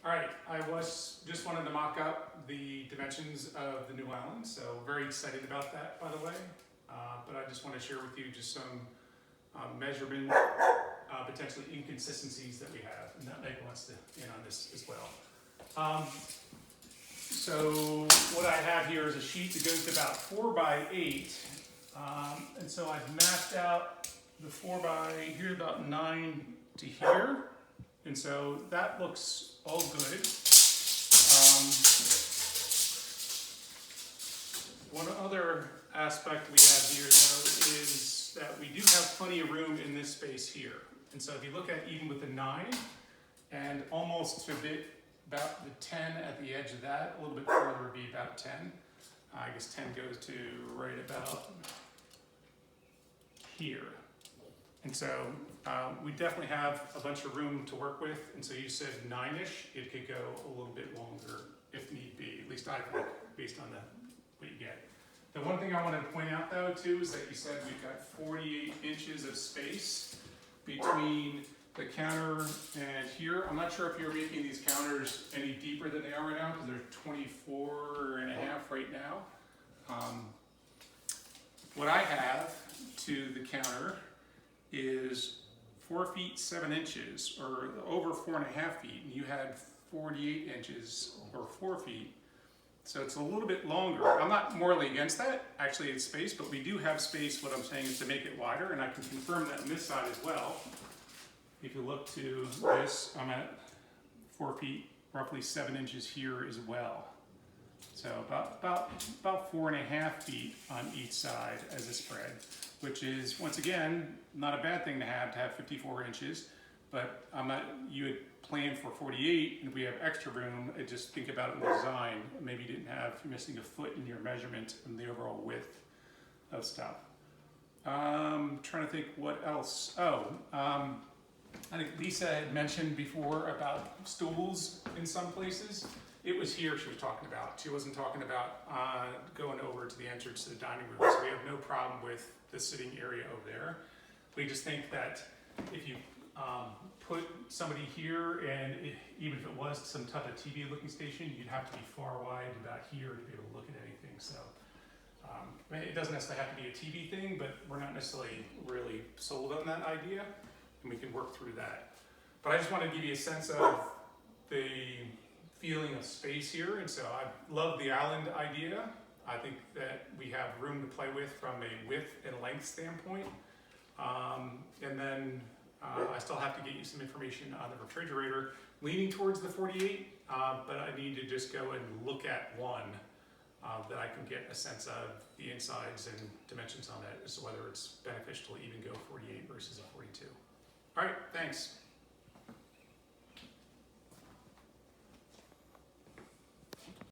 All right, I just wanted to mock up the dimensions of the new island, so very excited about that, by the way. But I just want to share with you just some measurement, potentially inconsistencies that we have, and that Meg wants to in on this as well. So what I have here is a sheet that goes to about 4 by 8, and so I've mapped out the 4 by here about 9 to here, and so that looks all good. One other aspect we have here, though, is that we do have plenty of room in this space here. And so if you look at even with the 9 and almost to a bit about the 10 at the edge of that, a little bit further would be about 10. I guess 10 goes to right about here. And so we definitely have a bunch of room to work with. And so you said 9-ish, it could go a little bit longer if need be, at least I think, based on what you get. The one thing I wanted to point out though too is that you said we've got 48 inches of space between the counter and here. I'm not sure if you're making these counters any deeper than they are right now because they're 24 and a half right now. What I have to the counter is 4 feet 7 inches, or over 4.5 feet, and you had 48 inches or 4 feet. So it's a little bit longer. I'm not morally against that, actually it's space, but we do have space. What I'm saying is to make it wider, and I can confirm that on this side as well. If you look to this, I'm at 4 feet, roughly 7 inches here as well. So about 4.5 feet on each side as a spread, which is, once again, not a bad thing to have 54 inches, but you had planned for 48, and if we have extra room, just think about it in the design. Maybe you you're missing a foot in your measurement and the overall width of stuff. Trying to think what else. I think Lisa had mentioned before about stools in some places. It was here she was talking about. She wasn't talking about going over to the entrance to the dining room. So we have no problem with the sitting area over there. We just think that if you put somebody here, and even if it was some type of TV looking station, you'd have to be far wide about here to be able to look at anything. So it doesn't necessarily have to be a TV thing, but we're not necessarily really sold on that idea, and we can work through that. But I just want to give you a sense of the feeling of space here, and so I love the island idea. I think that we have room to play with from a width and length standpoint. And then I still have to get you some information on the refrigerator, leaning towards the 48, but I need to just go and look at one that I can get a sense of the insides and dimensions on it, as to whether it's beneficial to even go 48 versus a 42. All right, thanks.